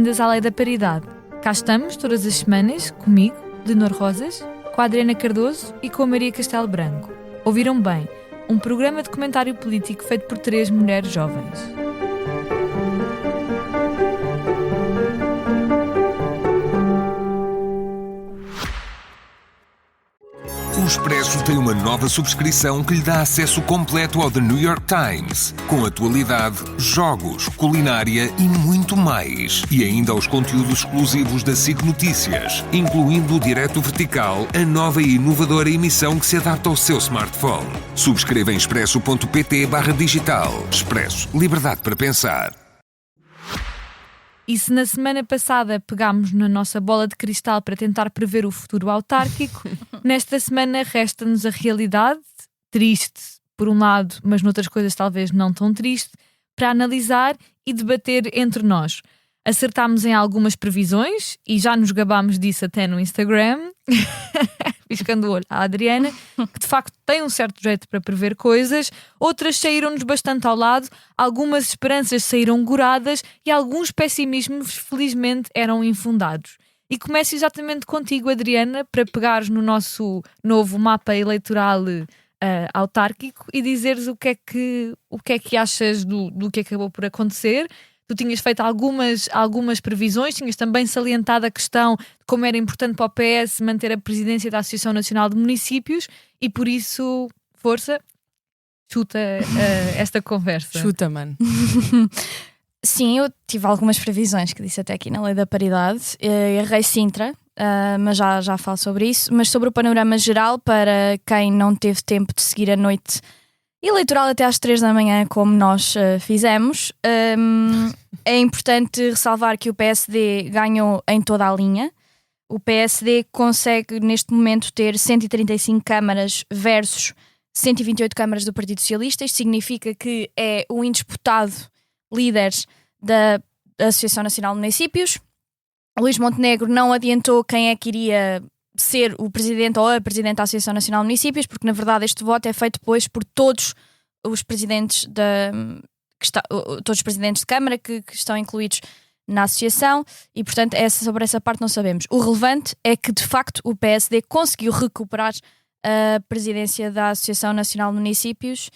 bem-vindas à Lei da Paridade. Cá estamos todas as semanas, comigo, Leonor Rosas, com a Adriana Cardoso e com a Maria Castelo Branco. Ouviram bem, um programa de comentário político feito por 3 mulheres jovens. O Expresso tem uma nova subscrição que lhe dá acesso completo ao The New York Times, com atualidade, jogos, culinária e muito mais. E ainda aos conteúdos exclusivos da SIC Notícias, incluindo o Direto Vertical, a nova e inovadora emissão que se adapta ao seu smartphone. Subscreva em expresso.pt/digital. Expresso. Liberdade para pensar. E se na semana passada pegámos na nossa bola de cristal para tentar prever o futuro autárquico, nesta semana resta-nos a realidade, triste por um lado, mas noutras coisas talvez não tão triste, para analisar e debater entre nós. Acertámos em algumas previsões e já nos gabámos disso até no Instagram, piscando o olho à Adriana, que de facto tem um certo jeito para prever coisas, outras saíram-nos bastante ao lado, algumas esperanças saíram goradas e alguns pessimismos felizmente eram infundados. E começo exatamente contigo, Adriana, para pegares no nosso novo mapa eleitoral autárquico e dizeres o que é que achas do que acabou por acontecer. Tu tinhas feito algumas previsões, tinhas também salientado a questão de como era importante para o PS manter a presidência da Associação Nacional de Municípios e por isso, força, chuta esta conversa. Chuta, mano. Sim, eu tive algumas previsões que disse até aqui na Lei da Paridade. Errei Sintra, mas já falo sobre isso. Mas sobre o panorama geral, para quem não teve tempo de seguir a noite eleitoral até às 3 da manhã, como nós fizemos, é importante ressalvar que o PSD ganhou em toda a linha. O PSD consegue neste momento ter 135 câmaras versus 128 câmaras do Partido Socialista. Isto significa que é o indisputado líder da Associação Nacional de Municípios. Luís Montenegro não adiantou quem é que iria ser o presidente ou a presidente da Associação Nacional de Municípios, porque na verdade este voto é feito depois por todos os presidentes todos os presidentes de Câmara que estão incluídos na associação e portanto sobre essa parte não sabemos. O relevante é que de facto o PSD conseguiu recuperar a presidência da Associação Nacional de Municípios,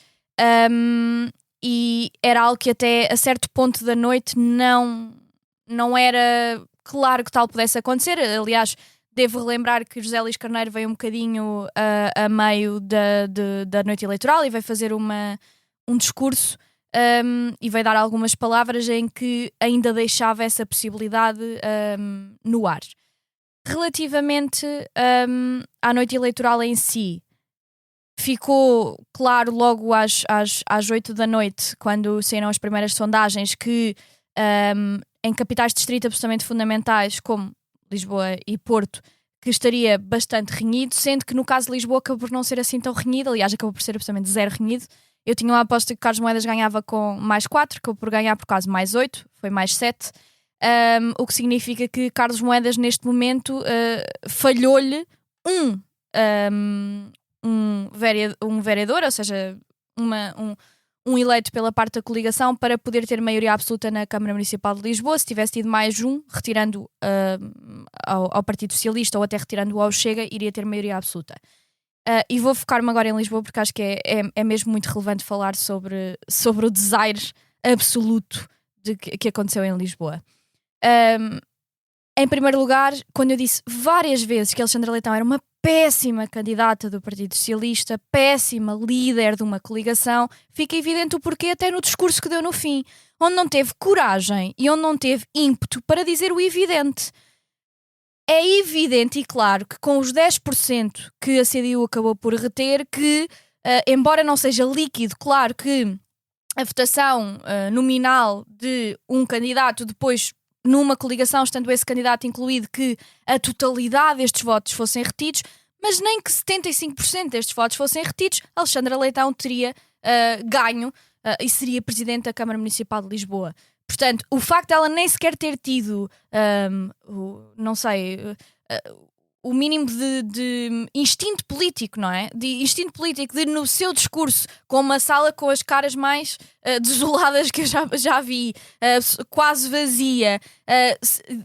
e era algo que até a certo ponto da noite não era claro que tal pudesse acontecer. Aliás, devo relembrar que José Luís Carneiro veio um bocadinho a meio da noite eleitoral e veio fazer um discurso e veio dar algumas palavras em que ainda deixava essa possibilidade no ar. Relativamente à noite eleitoral em si, ficou claro logo às 8 da noite, quando saíram as primeiras sondagens, que em capitais de distrito absolutamente fundamentais, como Lisboa e Porto, que estaria bastante renhido, sendo que no caso de Lisboa acabou por não ser assim tão renhido, aliás acabou por ser absolutamente zero renhido. Eu tinha uma aposta que Carlos Moedas ganhava com mais 4, acabou por ganhar por causa mais 8, foi mais 7, o que significa que Carlos Moedas neste momento falhou-lhe um vereador, ou seja, um eleito pela parte da coligação para poder ter maioria absoluta na Câmara Municipal de Lisboa. Se tivesse tido mais retirando ao Partido Socialista ou até retirando ao Chega, iria ter maioria absoluta. E vou focar-me agora em Lisboa porque acho que é mesmo muito relevante falar sobre o desaire absoluto que aconteceu em Lisboa. Em primeiro lugar, quando eu disse várias vezes que Alexandra Leitão era uma péssima candidata do Partido Socialista, péssima líder de uma coligação, fica evidente o porquê até no discurso que deu no fim, onde não teve coragem e onde não teve ímpeto para dizer o evidente. É evidente e claro que com os 10% que a CDU acabou por reter, que embora não seja líquido, claro que a votação nominal de um candidato depois numa coligação, estando esse candidato incluído, que a totalidade destes votos fossem retidos, mas nem que 75% destes votos fossem retidos, Alexandra Leitão teria ganho e seria presidente da Câmara Municipal de Lisboa. Portanto, o facto de ela nem sequer ter tido, o mínimo de instinto político, não é? De instinto político, de no seu discurso, com uma sala com as caras mais desoladas que eu já vi, quase vazia,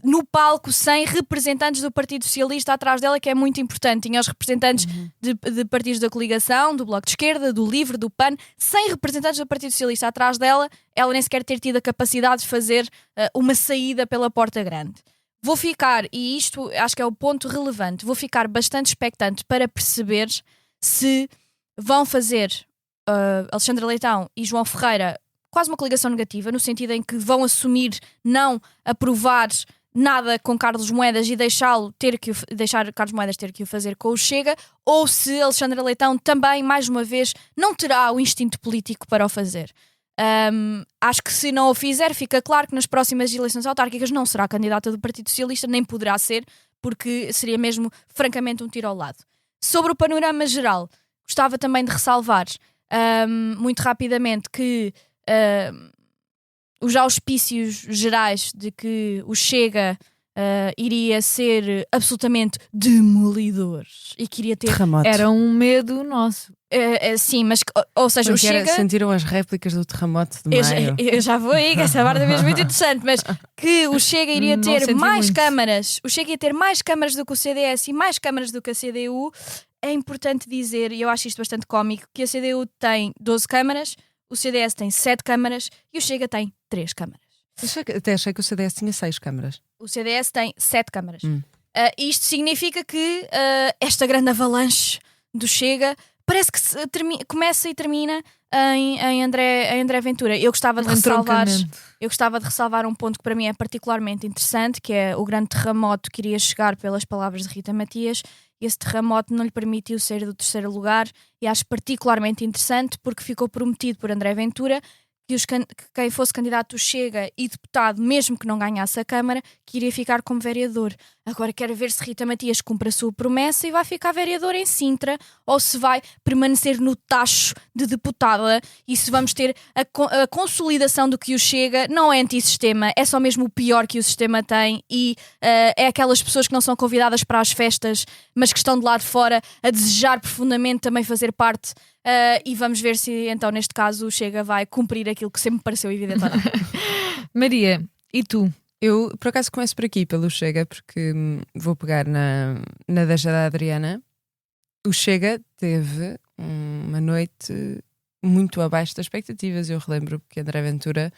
no palco sem representantes do Partido Socialista atrás dela, que é muito importante. Tinha os representantes de partidos da coligação, do Bloco de Esquerda, do LIVRE, do PAN, sem representantes do Partido Socialista atrás dela, ela nem sequer ter tido a capacidade de fazer uma saída pela porta grande. Vou ficar, e isto acho que é o ponto relevante, vou ficar bastante expectante para perceber se vão fazer Alexandra Leitão e João Ferreira quase uma coligação negativa, no sentido em que vão assumir não aprovar nada com Carlos Moedas e deixar Carlos Moedas ter que o fazer com o Chega, ou se Alexandra Leitão também, mais uma vez, não terá o instinto político para o fazer. Acho que se não o fizer, fica claro que nas próximas eleições autárquicas não será candidata do Partido Socialista, nem poderá ser, porque seria mesmo francamente um tiro ao lado. Sobre o panorama geral, gostava também de ressalvar muito rapidamente que os auspícios gerais de que o Chega iria ser absolutamente demolidor e que iria ter... Terremoto. Era um medo nosso. Sim, mas, ou seja, o Chega... Sentiram as réplicas do terremoto de maio? Eu já vou aí, que essa parte é mesmo muito interessante, mas que o Chega iria ter mais câmaras, o Chega ia ter mais câmaras do que o CDS e mais câmaras do que a CDU. É importante dizer, e eu acho isto bastante cómico, que a CDU tem 12 câmaras, o CDS tem 7 câmaras e o Chega tem 3 câmaras. Até achei que o CDS tinha 6 câmaras. O CDS tem 7 câmaras. Isto significa que esta grande avalanche do Chega parece que começa e termina em André Ventura. Eu gostava de ressalvar um ponto que para mim é particularmente interessante, que é o grande terremoto que iria chegar pelas palavras de Rita Matias. Esse terremoto não lhe permitiu sair do 3º lugar e acho particularmente interessante porque ficou prometido por André Ventura que quem fosse candidato do Chega e deputado, mesmo que não ganhasse a Câmara, que iria ficar como vereador. Agora quero ver se Rita Matias cumpre a sua promessa e vai ficar vereadora em Sintra, ou se vai permanecer no tacho de deputada, e se vamos ter a consolidação do que o Chega não é antissistema, é só mesmo o pior que o sistema tem, e é aquelas pessoas que não são convidadas para as festas, mas que estão de lá de fora a desejar profundamente também fazer parte. E vamos ver se então neste caso o Chega vai cumprir aquilo que sempre me pareceu evidente ou não. Maria, e tu? Eu por acaso começo por aqui pelo Chega, porque vou pegar na deixa da Adriana. O Chega teve uma noite muito abaixo das expectativas. Eu relembro que André Ventura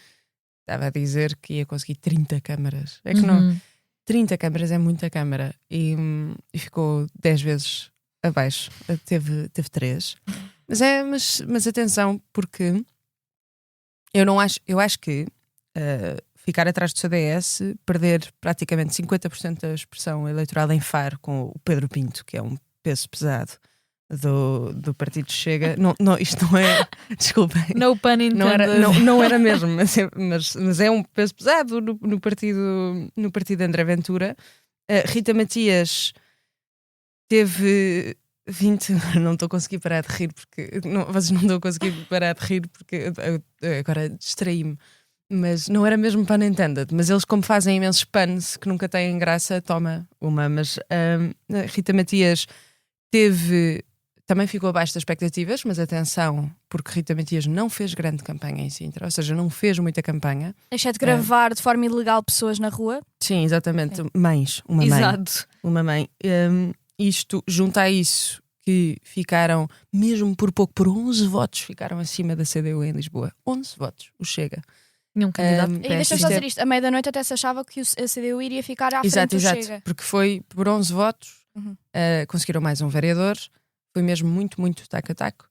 estava a dizer que ia conseguir 30 câmaras. É que não, 30 câmaras é muita câmara, e ficou 10 vezes abaixo. Teve 3. Mas atenção, porque eu acho que ficar atrás do CDS, perder praticamente 50% da expressão eleitoral em Faro com o Pedro Pinto, que é um peso pesado do Partido Chega, isto não é, desculpem, No pun intended. não era mesmo, mas é um peso pesado no partido de André Ventura. Rita Matias teve 20, não estou a conseguir parar de rir porque vocês não estão a conseguir parar de rir porque agora distraí-me, mas não era mesmo pun intended, mas eles, como fazem imensos puns que nunca têm graça, toma uma. Mas Rita Matias também ficou abaixo das expectativas, mas atenção, porque Rita Matias não fez grande campanha em Sintra, ou seja, não fez muita campanha. Deixa de gravar de forma ilegal pessoas na rua. Sim, exatamente. Sim. Uma mãe. Isto, junto a isso, que ficaram, mesmo por pouco, por 11 votos, ficaram acima da CDU em Lisboa. 11 votos, o Chega. Nenhum candidato. E deixa-me só dizer isto, à meia-da-noite até se achava que a CDU iria ficar à frente do Chega. Porque foi por 11 votos, conseguiram mais um vereador, foi mesmo muito, muito taco a taco.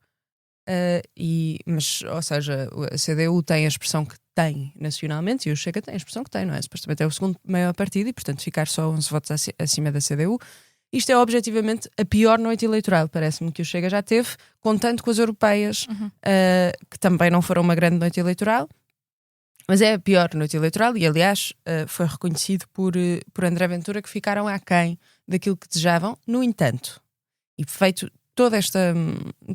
Mas, ou seja, a CDU tem a expressão que tem nacionalmente e o Chega tem a expressão que tem, não é? Supostamente é o segundo maior partido e, portanto, ficar só 11 votos acima da CDU. Isto é objetivamente a pior noite eleitoral, parece-me, que o Chega já teve, contando com as europeias, que também não foram uma grande noite eleitoral, mas é a pior noite eleitoral e, aliás, foi reconhecido por André Ventura que ficaram aquém daquilo que desejavam. No entanto, e feito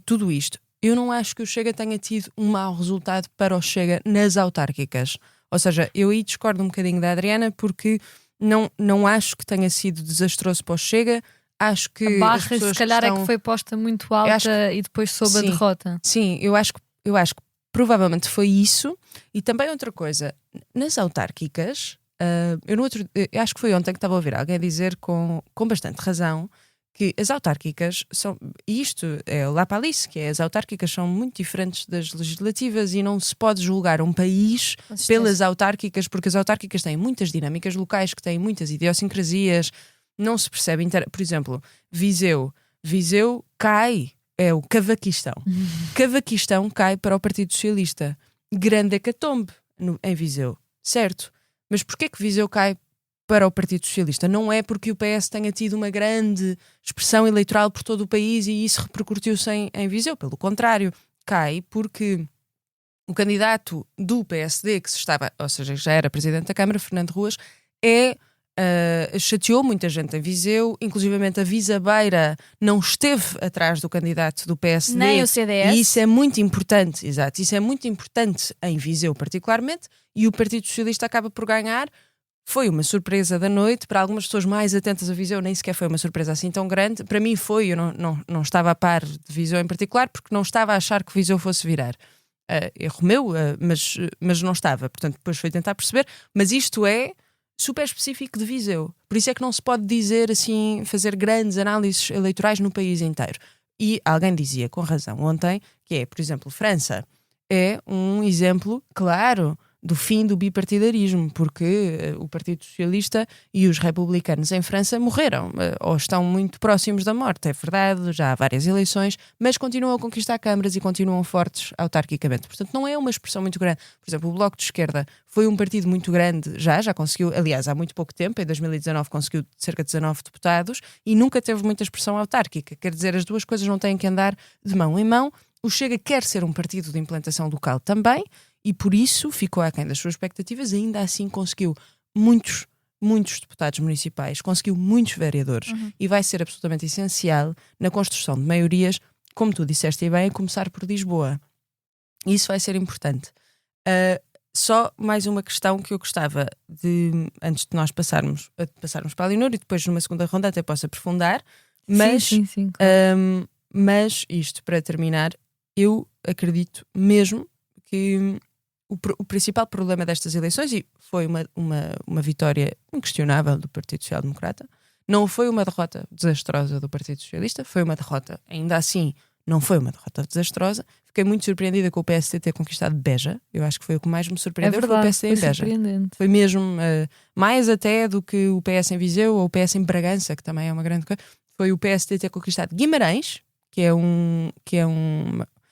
tudo isto, eu não acho que o Chega tenha tido um mau resultado para o Chega nas autárquicas. Ou seja, eu aí discordo um bocadinho da Adriana, porque não acho que tenha sido desastroso para o Chega. acho que A as barra, pessoas se calhar, que estão... é que foi posta muito alta e depois soube a Sim. derrota. Sim, eu acho que provavelmente foi isso. E também outra coisa, nas autárquicas, eu acho que foi ontem que estava a ouvir alguém dizer com bastante razão que as autárquicas são, e isto é lá para Alice, que é, as autárquicas são muito diferentes das legislativas e não se pode julgar um país Com certeza. pelas autárquicas, porque as autárquicas têm muitas dinâmicas locais, que têm muitas idiosincrasias, não se percebe, por exemplo, Viseu cai, é o Cavaquistão. Cavaquistão cai para o Partido Socialista. Grande hecatombe em Viseu, certo? Mas porquê que Viseu cai para o Partido Socialista? Não é porque o PS tenha tido uma grande expressão eleitoral por todo o país e isso repercutiu-se em Viseu. Pelo contrário, cai porque o candidato do PSD, que se estava, ou seja, já era presidente da Câmara, Fernando Ruas, chateou muita gente em Viseu, inclusivamente a Visabeira não esteve atrás do candidato do PSD. Nem o CDS. E isso é muito importante, exato, isso é muito importante em Viseu particularmente, e o Partido Socialista acaba por ganhar. Foi uma surpresa da noite, para algumas pessoas mais atentas a Viseu nem sequer foi uma surpresa assim tão grande. Para mim foi, eu não estava a par de Viseu em particular, porque não estava a achar que Viseu fosse virar. Erro meu, mas não estava, portanto depois foi tentar perceber, mas isto é super específico de Viseu. Por isso é que não se pode dizer assim, fazer grandes análises eleitorais no país inteiro. E alguém dizia, com razão, ontem, que é, por exemplo, França é um exemplo claro do fim do bipartidarismo, porque o Partido Socialista e os republicanos em França morreram, ou estão muito próximos da morte, é verdade, já há várias eleições, mas continuam a conquistar câmaras e continuam fortes autarquicamente. Portanto, não é uma expressão muito grande. Por exemplo, o Bloco de Esquerda foi um partido muito grande, já conseguiu, aliás, há muito pouco tempo, em 2019 conseguiu cerca de 19 deputados e nunca teve muita expressão autárquica. Quer dizer, as duas coisas não têm que andar de mão em mão. O Chega quer ser um partido de implantação local também, e por isso ficou aquém das suas expectativas, ainda assim conseguiu muitos deputados municipais, conseguiu muitos vereadores e vai ser absolutamente essencial na construção de maiorias, como tu disseste bem, a começar por Lisboa. Isso vai ser importante. Só mais uma questão que eu gostava de, antes de nós passarmos para a Leonor, e depois numa segunda ronda até posso aprofundar, mas, Sim, claro. mas isto para terminar, eu acredito mesmo que o principal problema destas eleições, e foi uma vitória inquestionável do Partido Social Democrata, não foi uma derrota desastrosa do Partido Socialista, foi uma derrota, ainda assim, não foi uma derrota desastrosa. Fiquei muito surpreendida com o PSD ter conquistado Beja. Eu acho que foi o que mais me surpreendeu, foi o PSD em Beja. Foi mesmo mais até do que o PS em Viseu ou o PS em Bragança, que também é uma grande coisa. Foi o PSD ter conquistado Guimarães, que é um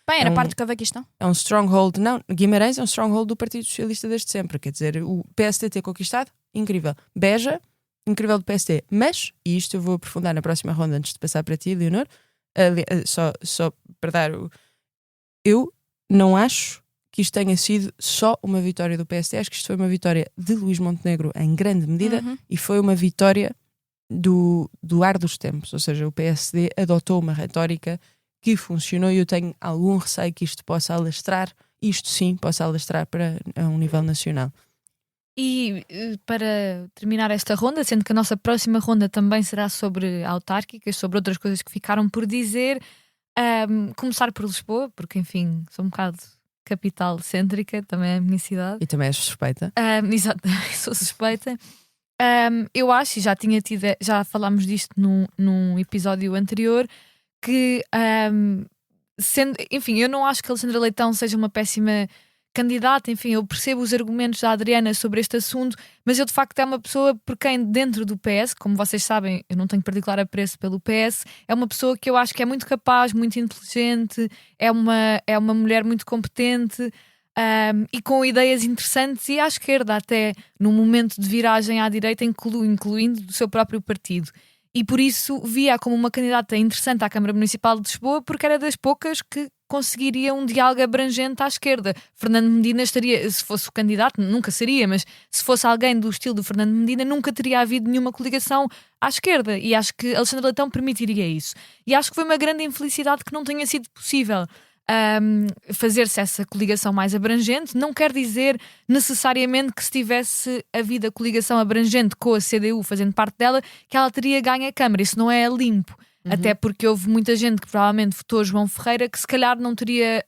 Bem, era parte do Cavaquistão. É um stronghold, não, Guimarães é um stronghold do Partido Socialista desde sempre, quer dizer, o PSD ter conquistado, incrível. Beja, incrível do PSD, mas, e isto eu vou aprofundar na próxima ronda antes de passar para ti, Leonor, só para dar eu não acho que isto tenha sido só uma vitória do PSD, acho que isto foi uma vitória de Luís Montenegro em grande medida e foi uma vitória do ar dos tempos, ou seja, o PSD adotou uma retórica que funcionou e eu tenho algum receio que isto possa alastrar, para um nível nacional. E para terminar esta ronda, sendo que a nossa próxima ronda também será sobre autárquicas, sobre outras coisas que ficaram por dizer, começar por Lisboa, porque enfim, sou um bocado capital cêntrica, também é a minha cidade. E também és suspeita. Exato, sou suspeita. Eu acho, e já falámos disto num episódio anterior, que enfim, eu não acho que a Alexandra Leitão seja uma péssima candidata, enfim, eu percebo os argumentos da Adriana sobre este assunto, mas eu de facto é uma pessoa por quem dentro do PS, como vocês sabem, eu não tenho particular apreço pelo PS, é uma pessoa que eu acho que é muito capaz, muito inteligente, é uma mulher muito competente e com ideias interessantes e à esquerda até, num momento de viragem à direita, incluindo do seu próprio partido. E por isso via como uma candidata interessante à Câmara Municipal de Lisboa, porque era das poucas que conseguiria um diálogo abrangente à esquerda. Fernando Medina estaria, se fosse o candidato, nunca seria, mas se fosse alguém do estilo do Fernando Medina, nunca teria havido nenhuma coligação à esquerda. E acho que Alexandra Leitão permitiria isso. E acho que foi uma grande infelicidade que não tenha sido possível. fazer-se essa coligação mais abrangente. Não quer dizer necessariamente que se tivesse havido a coligação abrangente com a CDU fazendo parte dela, que ela teria ganho a Câmara. Isso não é limpo. Até porque houve muita gente que provavelmente votou João Ferreira que se calhar não teria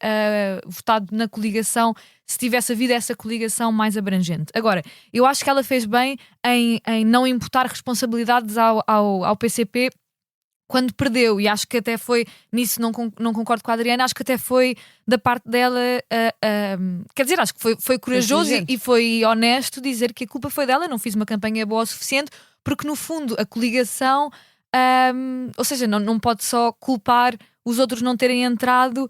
votado na coligação se tivesse havido essa coligação mais abrangente. Agora, eu acho que ela fez bem em não imputar responsabilidades ao PCP quando perdeu, e acho que até foi, nisso não concordo com a Adriana, acho que até foi da parte dela, quer dizer, acho que foi corajoso e foi honesto dizer que a culpa foi dela, não fiz uma campanha boa o suficiente, porque no fundo a coligação, ou seja, não pode só culpar os outros não terem entrado,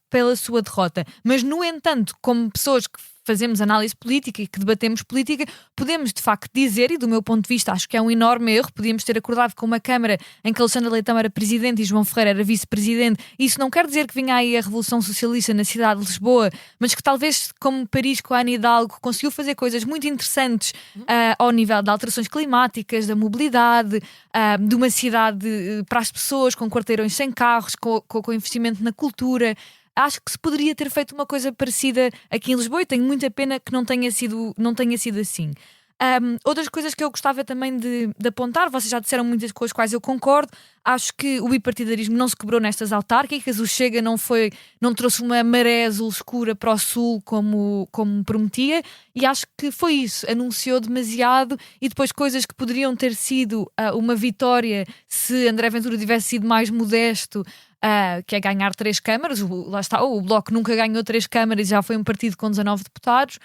pela sua derrota. Mas, no entanto, como pessoas que fazemos análise política e que debatemos política, podemos de facto dizer, e do meu ponto de vista acho que é um enorme erro, podíamos ter acordado com uma Câmara em que Alexandre Leitão era presidente e João Ferreira era vice-presidente. Isso não quer dizer que vinha aí a Revolução Socialista na cidade de Lisboa, mas que talvez, como Paris com a Ana Hidalgo, conseguiu fazer coisas muito interessantes ao nível de alterações climáticas, da mobilidade, de uma cidade para as pessoas, com quarteirões sem carros, com investimento na cultura. Acho que se poderia ter feito uma coisa parecida aqui em Lisboa e tenho muita pena que não tenha sido assim. Outras coisas que eu gostava também de apontar, vocês já disseram muitas com as quais eu concordo. Acho que o bipartidarismo não se quebrou nestas autárquicas, o Chega não trouxe uma maré azul escura para o Sul como prometia, e acho que foi isso, anunciou demasiado e depois coisas que poderiam ter sido uma vitória se André Ventura tivesse sido mais modesto, que é ganhar 3 câmaras, lá está, o Bloco nunca ganhou 3 câmaras e já foi um partido com 19 deputados.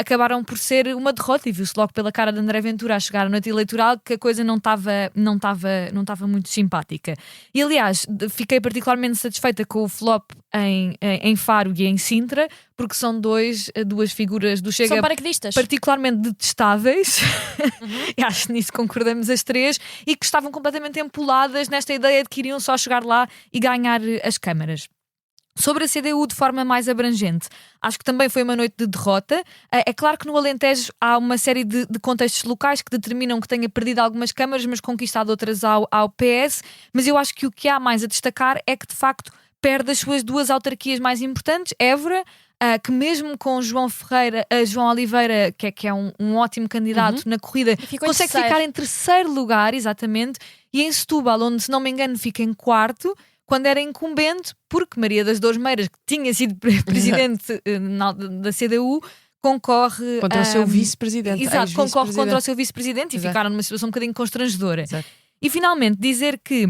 Acabaram por ser uma derrota e viu-se logo pela cara de André Ventura a chegar à noite eleitoral que a coisa não estava muito simpática. E aliás, fiquei particularmente satisfeita com o flop em Faro e em Sintra, porque são duas figuras do Chega particularmente detestáveis. E acho que nisso concordamos as 3, e que estavam completamente empoladas nesta ideia de que iriam só chegar lá e ganhar as câmaras. Sobre a CDU de forma mais abrangente, acho que também foi uma noite de derrota. É claro que no Alentejo há uma série de contextos locais que determinam que tenha perdido algumas câmaras, mas conquistado outras ao PS. Mas eu acho que o que há mais a destacar é que, de facto, perde as suas 2 autarquias mais importantes, Évora, que mesmo com João Oliveira, que é um ótimo candidato na corrida, consegue ficar em 3º lugar, exatamente, e em Setúbal, onde, se não me engano, fica em 4º, quando era incumbente, porque Maria das Dores Meiras, que tinha sido presidente da CDU, concorre contra o seu vice-presidente. Exato, concorre contra o seu vice-presidente. Exato. E ficaram numa situação um bocadinho constrangedora. Exato. E finalmente dizer que,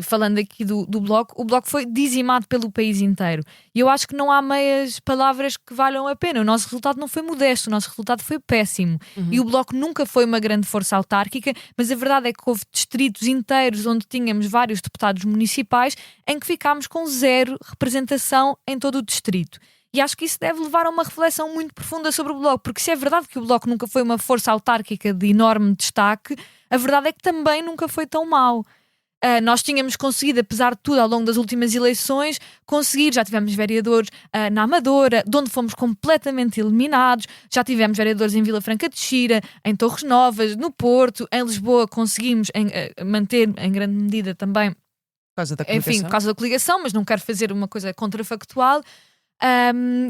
falando aqui do Bloco, o Bloco foi dizimado pelo país inteiro. E eu acho que não há meias palavras que valham a pena. O nosso resultado não foi modesto, o nosso resultado foi péssimo. E o Bloco nunca foi uma grande força autárquica, mas a verdade é que houve distritos inteiros onde tínhamos vários deputados municipais em que ficámos com 0 representação em todo o distrito. E acho que isso deve levar a uma reflexão muito profunda sobre o Bloco, porque se é verdade que o Bloco nunca foi uma força autárquica de enorme destaque, a verdade é que também nunca foi tão mau. Nós tínhamos conseguido, apesar de tudo, ao longo das últimas eleições, já tivemos vereadores na Amadora, de onde fomos completamente eliminados, já tivemos vereadores em Vila Franca de Xira, em Torres Novas, no Porto, em Lisboa conseguimos manter em grande medida também, por causa da coligação, mas não quero fazer uma coisa contrafactual.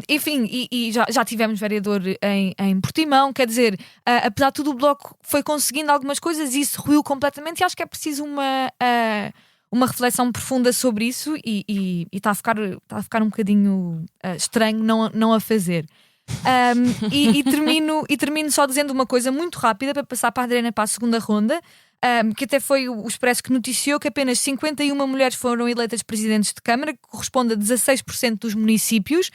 E já tivemos vereador em Portimão, quer dizer, apesar de tudo o Bloco foi conseguindo algumas coisas e isso ruiu completamente, e acho que é preciso uma reflexão profunda sobre isso e está a ficar um bocadinho estranho não a fazer. E termino só dizendo uma coisa muito rápida para passar para a Adriana para a segunda ronda. Que até foi o Expresso que noticiou que apenas 51 mulheres foram eleitas presidentes de Câmara, que corresponde a 16% dos municípios.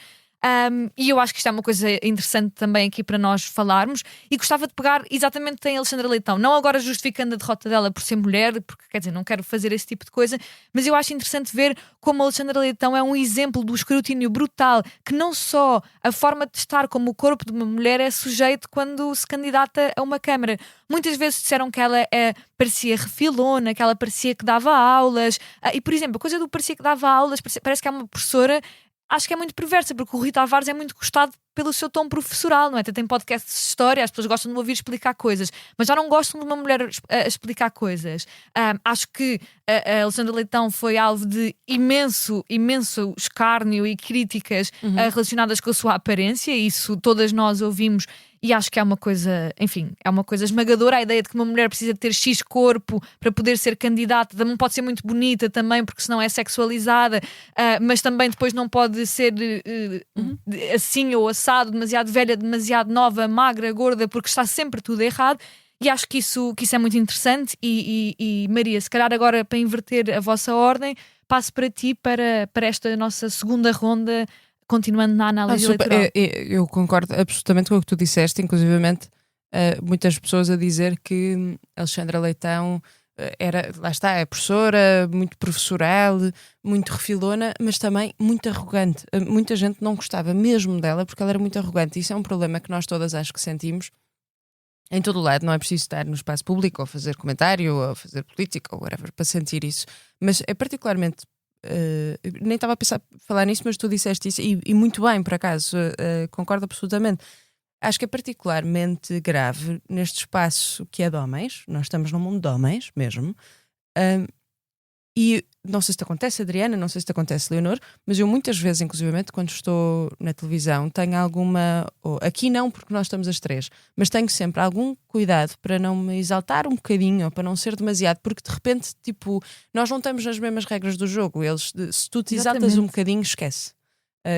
E eu acho que isto é uma coisa interessante também aqui para nós falarmos, e gostava de pegar exatamente em Alexandra Leitão, não agora justificando a derrota dela por ser mulher, porque quer dizer, não quero fazer esse tipo de coisa, mas eu acho interessante ver como Alexandra Leitão é um exemplo do escrutínio brutal, que não só a forma de estar como o corpo de uma mulher é sujeito quando se candidata a uma Câmara. Muitas vezes disseram que ela parecia refilona, que ela parecia que dava aulas, e por exemplo, a coisa do parecia que dava aulas, parece que é uma professora. acho que é muito perversa, porque o Rui Tavares é muito gostado pelo seu tom professoral, não é? Tem podcasts de história, as pessoas gostam de me ouvir explicar coisas, mas já não gostam de uma mulher a explicar coisas. Acho que a Alexandra Leitão foi alvo de imenso escárnio e críticas relacionadas com a sua aparência, isso todas nós ouvimos. E acho que é uma coisa, enfim, é uma coisa esmagadora a ideia de que uma mulher precisa ter X corpo para poder ser candidata, não pode ser muito bonita também, porque senão é sexualizada, mas também depois não pode ser assim ou assado, demasiado velha, demasiado nova, magra, gorda, porque está sempre tudo errado. E acho que isso é muito interessante. E Maria, se calhar agora, para inverter a vossa ordem, passo para ti para esta nossa segunda ronda, continuando na análise eleitoral. Eu concordo absolutamente com o que tu disseste, inclusivamente muitas pessoas a dizer que Alexandra Leitão lá está, é professora, muito professoral, muito refilona, mas também muito arrogante. Muita gente não gostava mesmo dela porque ela era muito arrogante. Isso é um problema que nós todas acho que sentimos em todo o lado. Não é preciso estar no espaço público ou fazer comentário ou fazer política ou whatever para sentir isso, mas é particularmente nem estava a pensar falar nisso, mas tu disseste isso e muito bem, por acaso, concordo absolutamente. Acho que é particularmente grave neste espaço que é de homens. Nós estamos num mundo de homens mesmo, e não sei se te acontece, Adriana, não sei se te acontece, Leonor, mas eu muitas vezes, inclusivamente quando estou na televisão, tenho alguma, aqui não porque nós estamos as três, mas tenho sempre algum cuidado para não me exaltar um bocadinho ou para não ser demasiado, porque de repente, tipo, nós não estamos nas mesmas regras do jogo. Se tu te exaltas um bocadinho, esquece.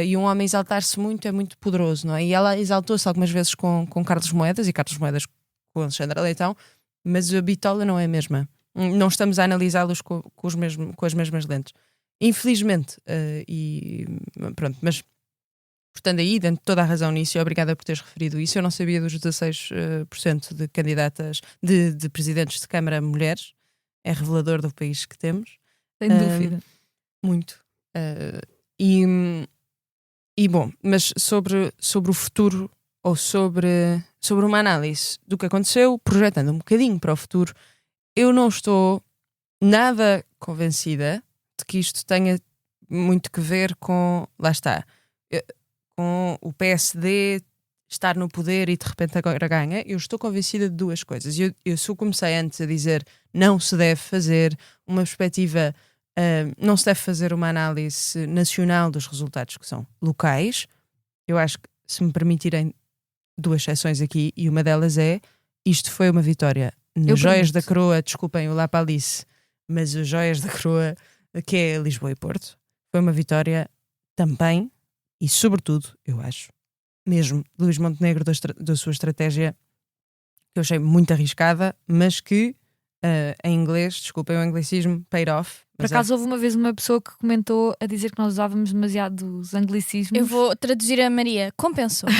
E um homem exaltar-se muito é muito poderoso, não é? E ela exaltou-se algumas vezes com Carlos Moedas e Carlos Moedas com Alexandra Leitão, mas a bitola não é a mesma. Não estamos a analisá-los com as mesmas lentes. Infelizmente. Pronto, mas portanto aí, dando toda a razão nisso, e obrigada por teres referido isso. Eu não sabia dos 16% de candidatas, de presidentes de Câmara mulheres. É revelador do país que temos. Sem dúvida. Muito. E bom, mas sobre o futuro ou sobre uma análise do que aconteceu, projetando um bocadinho para o futuro, eu não estou nada convencida de que isto tenha muito que ver com, lá está, com o PSD estar no poder e de repente agora ganha. Eu estou convencida de duas coisas. Eu só comecei antes a dizer não se deve fazer uma perspectiva, não se deve fazer uma análise nacional dos resultados que são locais. Eu acho que, se me permitirem duas exceções aqui, e uma delas é, isto foi uma vitória nas Joias da Coroa, desculpem o Lapalice, mas as Joias da Coroa, que é Lisboa e Porto, foi uma vitória também e sobretudo, eu acho, mesmo de Luís Montenegro, da sua estratégia, que eu achei muito arriscada, mas que em inglês, desculpem o anglicismo, paid off. Por acaso houve uma vez uma pessoa que comentou a dizer que nós usávamos demasiado os anglicismos. Eu vou traduzir a Maria, compensou.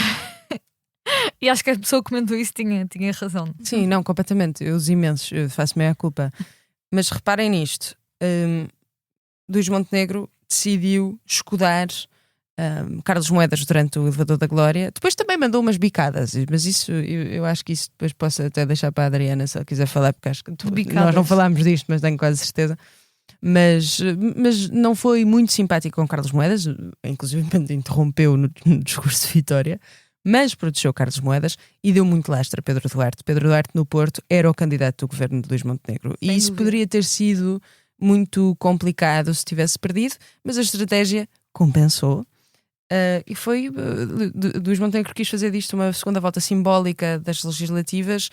E acho que a pessoa que comentou isso tinha razão. Sim, não, completamente. Eu uso imensos, eu faço meia culpa. Mas reparem nisto: Luís Montenegro decidiu escudar Carlos Moedas durante o Elevador da Glória. Depois também mandou umas bicadas, mas isso eu acho que isso depois posso até deixar para a Adriana se ela quiser falar, porque acho que nós não falámos disto, mas tenho quase certeza. Mas não foi muito simpático com Carlos Moedas, inclusive interrompeu no discurso de vitória. Mas protegeu Carlos Moedas e deu muito lastre a Pedro Duarte. Pedro Duarte no Porto era o candidato do governo de Luís Montenegro. E isso poderia ter sido muito complicado se tivesse perdido, mas a estratégia compensou. E foi Luís Montenegro quis fazer disto uma segunda volta simbólica das legislativas,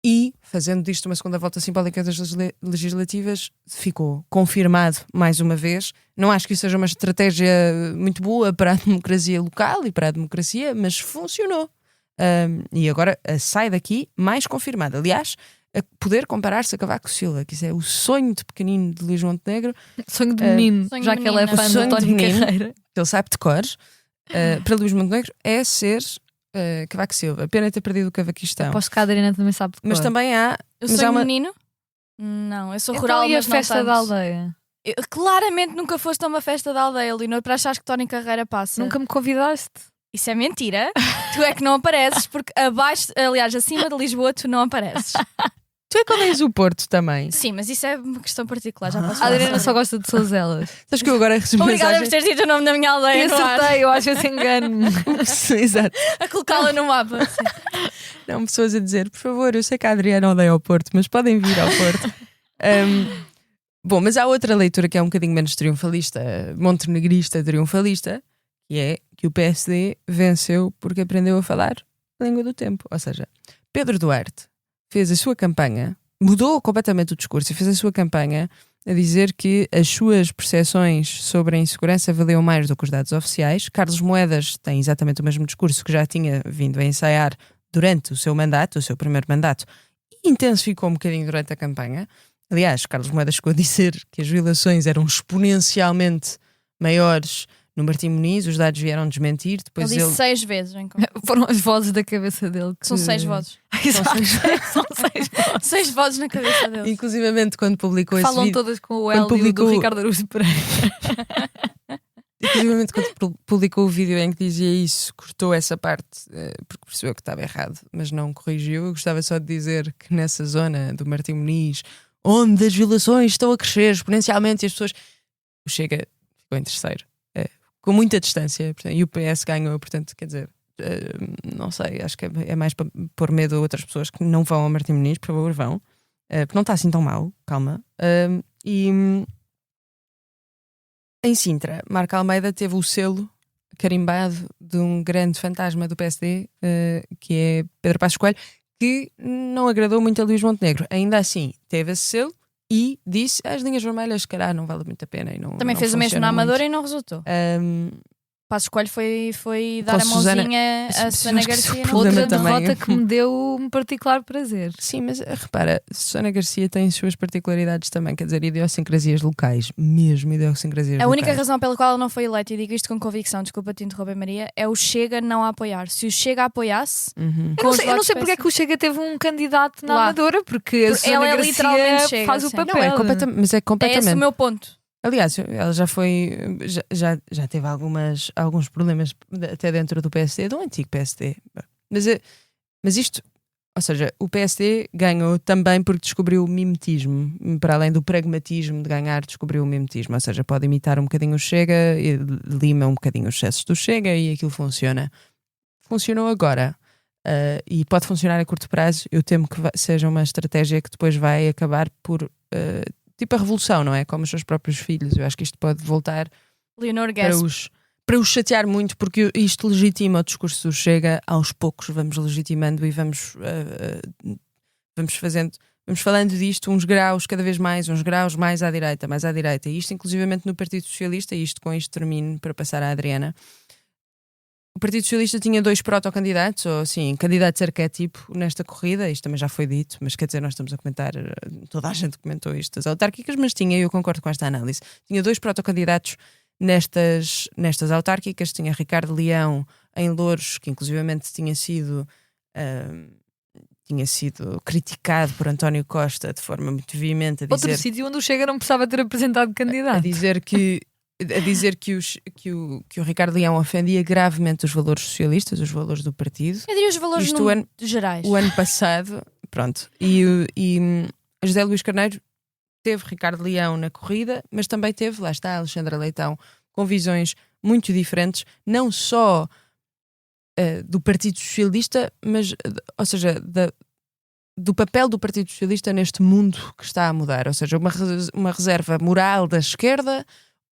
e fazendo disto uma segunda volta simbólica das legislativas ficou confirmado mais uma vez. Não acho que isso seja uma estratégia muito boa para a democracia local e para a democracia, mas funcionou. E agora sai daqui mais confirmado. Aliás, a poder comparar-se a Cavaco Silva, que isso é o sonho de pequenino de Luís Montenegro. Sonho de menino, já que ele é fã do António Carreira. Que ele sabe de cor. Para Luís Montenegro é ser Cavaco Silva. Pena ter perdido o Cavaquistão. Aposto que a Adriana também sabe de cor. Mas também há... Eu sou menino? Não, eu sou rural, então, mas não festa tanto. da aldeia? Claramente nunca foste a uma festa da aldeia, Leonor, para achares que Tony Carreira passa. Nunca me convidaste? Isso é mentira. Tu é que não apareces, porque acima de Lisboa tu não apareces. Tu é que odeias o Porto também. Sim, mas isso é uma questão particular. Já posso A falar. Adriana só gosta de Sozelas. Sabes que eu agora recebi Obrigada por mensagem. teres dito o nome da minha aldeia. Eu no ar. acertei, eu às vezes engano-me. Exato. A colocá-la no mapa. Não, pessoas a dizer, por favor, eu sei que a Adriana odeia ao Porto, mas podem vir ao Porto. Bom, mas há outra leitura que é um bocadinho menos triunfalista, montenegrista triunfalista, que é que o PSD venceu porque aprendeu a falar a língua do tempo. Ou seja, Pedro Duarte fez a sua campanha, mudou completamente o discurso e fez a sua campanha a dizer que as suas percepções sobre a insegurança valiam mais do que os dados oficiais. Carlos Moedas tem exatamente o mesmo discurso que já tinha vindo a ensaiar durante o seu mandato, o seu primeiro mandato, e intensificou um bocadinho durante a campanha. Aliás, Carlos Moedas chegou a dizer que as violações eram exponencialmente maiores no Martim Muniz, os dados vieram desmentir. Depois Ele disse 6 vezes. Em Foram as vozes da cabeça dele. Que... São 6 vozes. Exato. São 6 vozes. 6 vozes na cabeça dele. Inclusivamente quando publicou esse Falam vídeo, todas com o L publicou- do Ricardo Araújo Pereira. inclusivamente quando publicou o vídeo em que dizia isso, cortou essa parte porque percebeu que estava errado, mas não corrigiu. Eu gostava só de dizer que nessa zona do Martim Muniz, onde as violações estão a crescer exponencialmente e as pessoas... O Chega ficou em terceiro, com muita distância, portanto, e o PS ganhou, portanto, quer dizer, não sei, acho que é mais para pôr medo a outras pessoas que não vão ao Martim Muniz, por favor, vão, porque não está assim tão mal, calma. E em Sintra, Marco Almeida teve o selo carimbado de um grande fantasma do PSD, que é Pedro Passos Coelho, que não agradou muito a Luís Montenegro. Ainda assim, teve esse selo e disse as linhas vermelhas, se calhar, não vale muito a pena. E não, Também não fez o mesmo na funciona Amadora muito. e não resultou. Um, Passos Coelho foi dar Com a a Susana- mãozinha a Sim, Susana acho que esse é o Garcia. problema Outra também. derrota que me deu um particular prazer. Sim, mas repara, Susana Garcia tem suas particularidades também, quer dizer, idiosincrasias locais, mesmo idiosincrasias A única locais. razão pela qual ela não foi eleita, e digo isto com convicção, desculpa te interromper, Maria, é o Chega não a apoiar. Se o Chega apoiasse, Uhum. Eu não sei porque é que o Chega teve um candidato na Lá. Amadora, porque a Porque ela Susana é Garcia literalmente Chega, faz o sim. papel. Não, mas é é esse completamente. o meu ponto. Aliás, ela já foi. Já teve alguns problemas até dentro do PSD, do antigo PSD. Mas isto, ou seja, o PSD ganhou também porque descobriu o mimetismo. Para além do pragmatismo de ganhar, descobriu o mimetismo. Ou seja, pode imitar um bocadinho o Chega, e lima um bocadinho os excessos do Chega e aquilo funciona. Funcionou agora. E pode funcionar a curto prazo. Eu temo que seja uma estratégia que depois vai acabar por. Tipo a revolução, não é? Como os seus próprios filhos. Eu acho que isto pode voltar Leonor para Guess. os chatear muito, porque isto legitima o discurso do Chega. Aos poucos vamos legitimando e vamos falando disto uns graus cada vez mais, uns graus mais à direita. E isto inclusivamente no Partido Socialista, e isto com isto termino para passar à Adriana. O Partido Socialista tinha 2 protocandidatos, ou assim, candidatos arquétipo nesta corrida. Isto também já foi dito, mas quer dizer, nós estamos a comentar, toda a gente comentou isto das autárquicas, mas tinha, e eu concordo com esta análise, tinha 2 protocandidatos nestas autárquicas. Tinha Ricardo Leão em Louros, que inclusivamente tinha sido criticado por António Costa de forma muito veemente, a Outro dizer, sítio onde o Chega não precisava ter apresentado candidato. a dizer que o Ricardo Leão ofendia gravemente os valores socialistas, os valores do partido. Eu diria os valores Isto gerais. O ano passado, pronto, e José Luís Carneiro teve Ricardo Leão na corrida, mas também teve, lá está, Alexandra Leitão, com visões muito diferentes, não só do Partido Socialista, mas, ou seja, do papel do Partido Socialista neste mundo que está a mudar, ou seja, uma reserva moral da esquerda,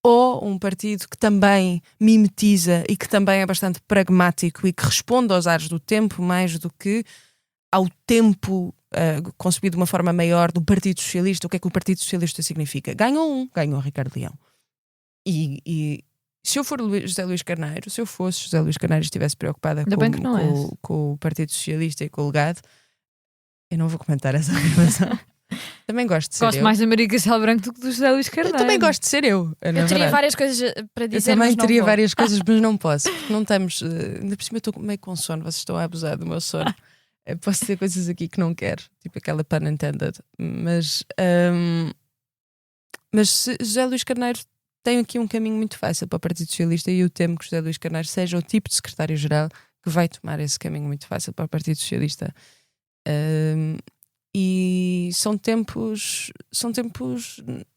ou um partido que também mimetiza e que também é bastante pragmático e que responde aos ares do tempo mais do que ao tempo concebido de uma forma maior do Partido Socialista. O que é que o Partido Socialista significa? Ganhou Ricardo Leão. E se eu for José Luís Carneiro, se eu fosse José Luís Carneiro e estivesse preocupada com o Partido Socialista e com o legado, eu não vou comentar essa afirmação. Também gosto de ser Gosto eu. mais da Maria Castelo Branco do que do José Luís Carneiro. Eu também gosto de ser eu. Eu teria várias coisas para dizer, Eu também mas não teria vou. várias coisas, mas não posso. Porque não estamos. Ainda por cima eu estou meio com sono, vocês estão a abusar do meu sono. Eu posso dizer coisas aqui que não quero, tipo aquela pun intended. Mas se José Luís Carneiro tem aqui um caminho muito fácil para o Partido Socialista, e eu temo que José Luís Carneiro seja o tipo de secretário-geral que vai tomar esse caminho muito fácil para o Partido Socialista. E são tempos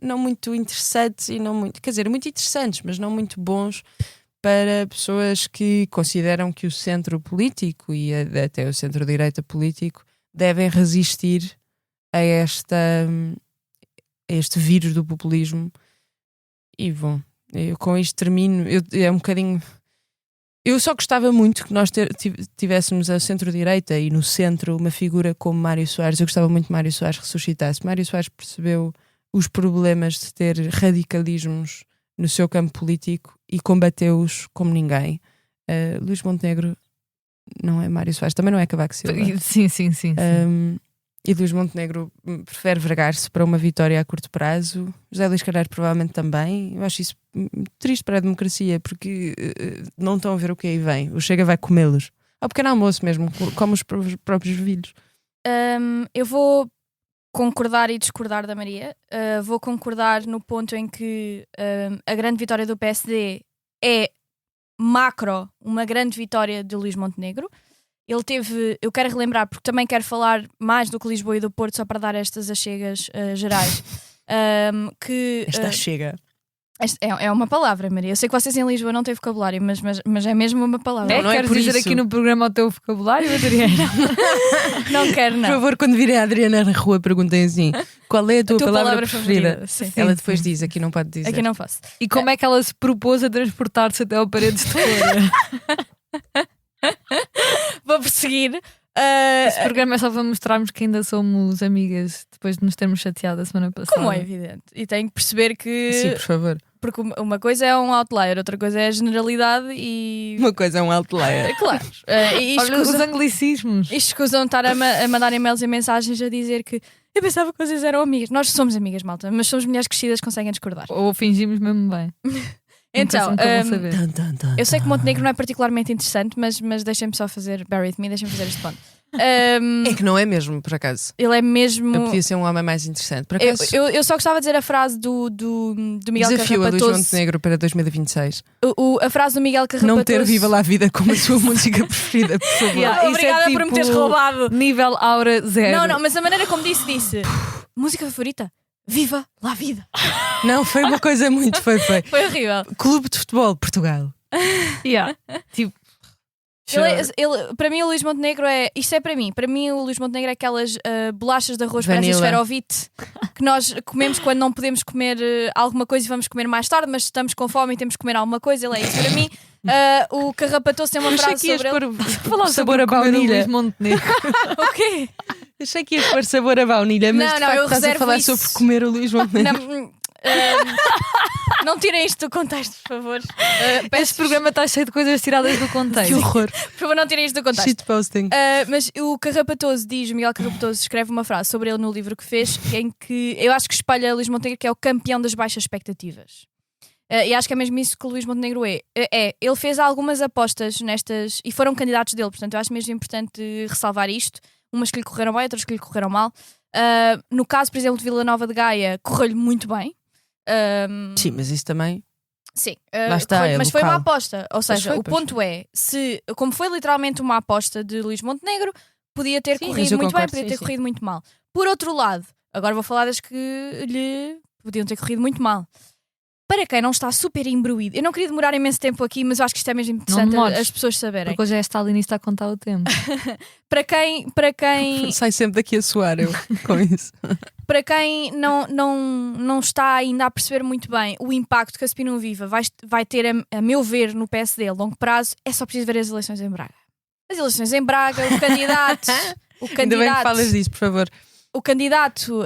não muito interessantes e não muito, quer dizer, muito interessantes, mas não muito bons para pessoas que consideram que o centro político e até o centro-direita político devem resistir a este vírus do populismo. E bom, eu com isto termino. É um bocadinho. Eu só gostava muito que nós tivéssemos a centro-direita e no centro uma figura como Mário Soares. Eu gostava muito que Mário Soares ressuscitasse. Mário Soares percebeu os problemas de ter radicalismos no seu campo político e combateu-os como ninguém. Luís Montenegro não é Mário Soares, também não é Cavaco Silva. Sim. E Luís Montenegro prefere vergar-se para uma vitória a curto prazo. José Luís Carneiro provavelmente também. Eu acho isso triste para a democracia, porque não estão a ver o que aí vem. O Chega vai comê-los. Ao pequeno almoço mesmo, como os próprios filhos. Eu vou concordar e discordar da Maria. Vou concordar no ponto em que a grande vitória do PSD é macro, uma grande vitória de Luís Montenegro. Ele teve, eu quero relembrar, porque também quero falar mais do que Lisboa e do Porto, só para dar estas achegas gerais. Esta chega. É uma palavra, Maria. Eu sei que vocês em Lisboa não têm vocabulário, mas é mesmo uma palavra. Não é queres por dizer isso. aqui no programa o teu vocabulário, Adriana? Não quero, não. Por favor, quando virem a Adriana na rua, perguntem assim: qual é a tua palavra preferida? Sim. Ela depois diz, aqui não pode dizer. Aqui não faço. E como é que ela se propôs a transportar-se até ao Paredes de Fora? Vou prosseguir. Esse programa é só para mostrarmos que ainda somos amigas depois de nos termos chateado a semana passada. Como é evidente. E tenho que perceber que. Sim, por favor. Porque uma coisa é um outlier, outra coisa é a generalidade e. Uma coisa é um outlier. Claro. E Olha os anglicismos. isto escusam de estar a mandar e-mails e mensagens a dizer que eu pensava que vocês eram amigas. Nós somos amigas, malta, mas somos mulheres crescidas que conseguem discordar. Ou fingimos mesmo bem. Então, Nunca vão saber. eu sei que Montenegro não é particularmente interessante, mas deixem-me só fazer bear with me, deixem-me fazer este ponto. É que não é mesmo, por acaso. Ele é mesmo. Eu podia ser um homem mais interessante. Por acaso, Eu só gostava de dizer a frase do Miguel desafio a Luís Carrapatoso. Montenegro para 2026. A frase do Miguel Carrapatoso. Não ter Viva lá a Vida como a sua música preferida, por favor. Yeah, isso Obrigada é por me tipo teres roubado. Nível aura zero. Não, mas a maneira como disse. Música favorita? Viva lá a vida. Não, foi uma coisa muito. Foi. Foi horrível. Clube de Futebol, Portugal. Yeah. Tipo, Para mim, o Luís Montenegro é. Isto é para mim. Para mim, o Luís Montenegro é aquelas bolachas de arroz para Vanilla. esferovite que nós comemos quando não podemos comer alguma coisa e vamos comer mais tarde, mas estamos com fome e temos que comer alguma coisa. Ele é isso. Para mim, o Carrapatoso tem uma Achei frase que ias sobre ele. pôr sabor a baunilha. Luís Montenegro. O quê? Achei que ias pôr sabor a baunilha, mas Não, de não, facto eu estás a reservo falar isso. sobre comer o Luís Montenegro. Não, não tirem isto do contexto, por favor. Este programa está cheio de coisas tiradas do contexto. Que horror. Por favor, não tirem isto do contexto. Shitposting. Mas o Carrapatoso diz, Miguel Carrapatoso escreve uma frase sobre ele no livro que fez, em que eu acho que espalha Luís Montenegro, que é o campeão das baixas expectativas. E acho que é mesmo isso que o Luís Montenegro é. Ele fez algumas apostas nestas e foram candidatos dele, portanto eu acho mesmo importante ressalvar isto. Umas que lhe correram bem, outras que lhe correram mal. No caso, por exemplo, de Vila Nova de Gaia, correu-lhe muito bem. Sim, mas isso também. Sim, Lá está, é mas foi uma local. aposta. Ou seja, foi, o ponto é, como foi literalmente uma aposta de Luís Montenegro, podia ter Sim, mas corrido eu muito bem, concordo, podia sim, ter sim. corrido muito mal. Por outro lado, agora vou falar das que lhe podiam ter corrido muito mal. Para quem não está super imbruído, eu não queria demorar imenso tempo aqui, mas eu acho que isto é mesmo interessante demores, as pessoas saberem. Porque hoje é stalinista a contar o tempo. Para quem Sai sempre daqui a suar eu com isso. Para quem não está ainda a perceber muito bem o impacto que a Spin Viva vai ter, a meu ver, no PSD a longo prazo, é só preciso ver as eleições em Braga. As eleições em Braga, o candidato. Ainda bem que falas disso, por favor. O candidato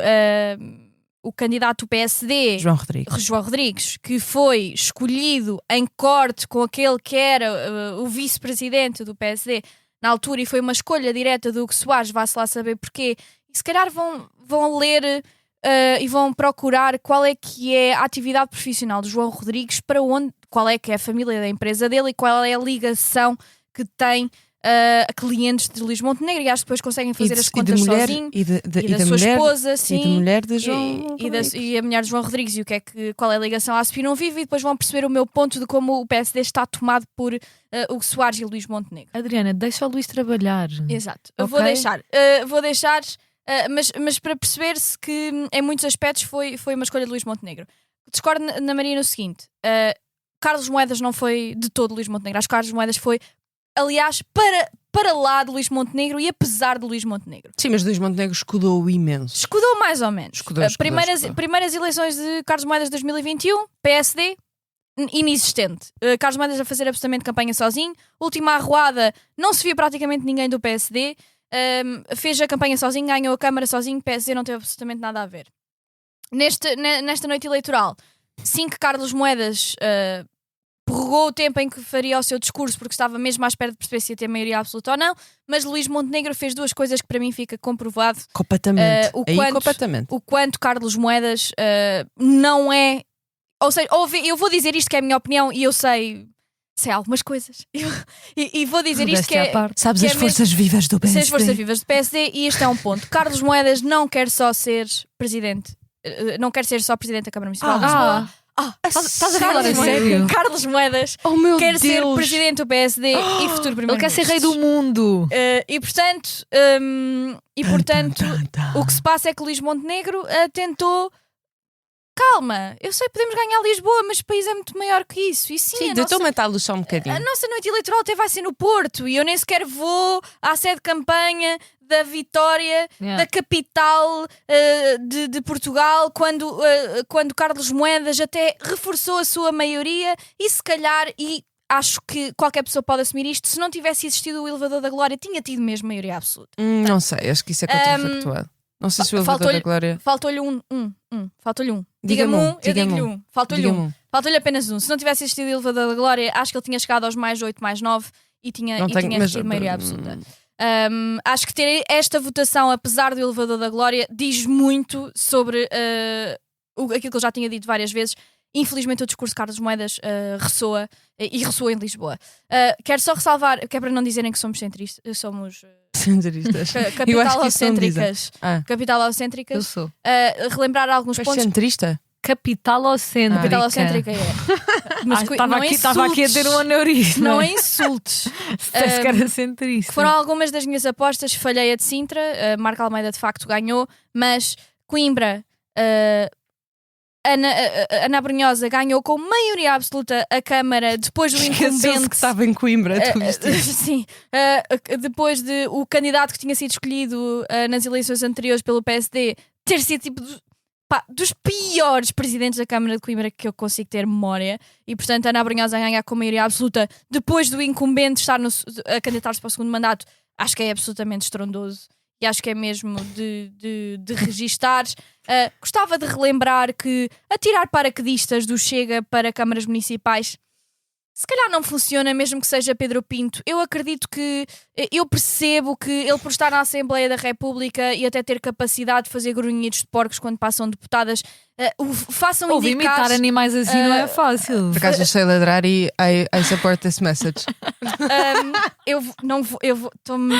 do PSD, João Rodrigues, que foi escolhido em corte com aquele que era o vice-presidente do PSD na altura e foi uma escolha direta do Hugo Soares, vá-se lá saber porquê. E se calhar vão ler e vão procurar qual é que é a atividade profissional de João Rodrigues, qual é que é a família da empresa dele e qual é a ligação que tem a clientes de Luís Montenegro, e acho que depois conseguem fazer as contas sozinho. E da sua mulher, esposa, sim. E da mulher de João E a mulher de João Rodrigues e qual é a ligação à Spin Viva, e depois vão perceber o meu ponto de como o PSD está tomado por Hugo Soares e Luís Montenegro. Adriana, deixa o Luís trabalhar. Exato. Eu Ok. vou deixar mas para perceber-se que em muitos aspectos foi uma escolha de Luís Montenegro. Discordo na Maria no seguinte: Carlos Moedas não foi de todo Luís Montenegro. Acho que Carlos Moedas foi, aliás, para lá de Luís Montenegro e apesar de Luís Montenegro. Sim, mas Luís Montenegro escudou imenso. Escudou mais ou menos. Escudou. Primeiras eleições de Carlos Moedas de 2021, PSD, inexistente. Carlos Moedas a fazer absolutamente campanha sozinho. Última arruada, não se via praticamente ninguém do PSD. Fez a campanha sozinho, ganhou a Câmara sozinho. PSD não teve absolutamente nada a ver. Nesta noite eleitoral, sim que Carlos Moedas prorrogou o tempo em que faria o seu discurso porque estava mesmo à espera de perceber se ia ter maioria absoluta ou não, mas Luís Montenegro fez duas coisas que para mim fica comprovado. Completamente. Completamente. O quanto Carlos Moedas não é... Ou seja, eu vou dizer isto que é a minha opinião e eu sei algumas coisas. E vou dizer isto que é... Sabes que as forças vivas do PSD. As forças vivas do PSD e este é um ponto. Carlos Moedas não quer só ser presidente. Não quer ser só presidente da Câmara Municipal de Lisboa. Estás a falar a sério? Carlos Moedas quer ser presidente do PSD e futuro primeiro-ministro. Ele quer ser rei do mundo. E portanto, o que se passa é que Luís Montenegro tentou... Calma, eu sei que podemos ganhar Lisboa, mas o país é muito maior que isso. E sim, tentou matá-lo só um bocadinho. A nossa noite eleitoral até vai ser no Porto e eu nem sequer vou à sede de campanha da vitória da capital de Portugal quando Carlos Moedas até reforçou a sua maioria e se calhar, e acho que qualquer pessoa pode assumir isto, se não tivesse existido o elevador da Glória tinha tido mesmo maioria absoluta. Não sei, acho que isso é contrafactual. Não sei se o elevador da Glória... Faltou-lhe um. Faltou-lhe um. Diga-me um, eu digo-lhe um. Faltou-lhe um. Faltou-lhe apenas um. Se não tivesse existido o elevador da Glória, acho que ele tinha chegado aos mais 8, mais 9 e tinha recebido maioria absoluta. Acho que ter esta votação, apesar do elevador da Glória, diz muito sobre aquilo que eu já tinha dito várias vezes. Infelizmente o discurso de Carlos Moedas ressoa e ressoa em Lisboa. Quero só ressalvar, que é para não dizerem que somos centristas, somos centristas. Capitalocêntricas. Capitalocêntricas. Eu sou. Relembrar alguns pontos. Centrista? Capitalocêntrica. Capitalocêntrica Mas estava aqui a ter um aneurisma. Não é insultos. Se que era centrista. Foram algumas das minhas apostas. Falhei a de Sintra. Marco Almeida de facto ganhou, mas Coimbra. Ana Brunhosa ganhou com maioria absoluta a Câmara depois do incumbente que estava em Coimbra, sim, depois de o candidato que tinha sido escolhido nas eleições anteriores pelo PSD ter sido tipo dos piores presidentes da Câmara de Coimbra que eu consigo ter memória, e portanto Ana Brunhosa ganhar com maioria absoluta depois do incumbente estar a candidatar-se para o segundo mandato, acho que é absolutamente estrondoso. E acho que é mesmo de registar. Gostava de relembrar que atirar paraquedistas do Chega para câmaras municipais se calhar não funciona, mesmo que seja Pedro Pinto. Eu acredito que... Eu percebo que ele, por estar na Assembleia da República e até ter capacidade de fazer grunhidos de porcos quando passam deputadas, façam indicar... imitar animais assim não é fácil. Por acaso eu sei ladrar e I support this message.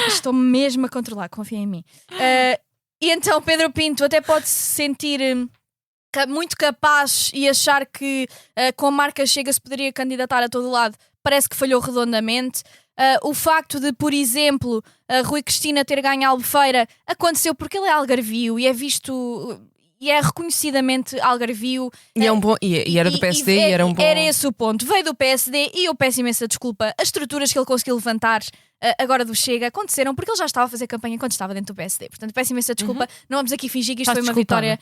Estou mesmo a controlar, confia em mim. E então Pedro Pinto até pode se sentir... muito capaz e achar que com a marca Chega se poderia candidatar a todo lado, parece que falhou redondamente. O facto de, por exemplo, a Rui Cristina ter ganho a Albufeira aconteceu porque ele é algarvio e é visto e é reconhecidamente algarvio. E, e era do PSD e era um bom... Era esse o ponto. Veio do PSD e eu peço imensa desculpa. As estruturas que ele conseguiu levantar agora do Chega aconteceram porque ele já estava a fazer campanha quando estava dentro do PSD. Portanto, peço imensa desculpa. Não vamos aqui fingir que isto foi uma vitória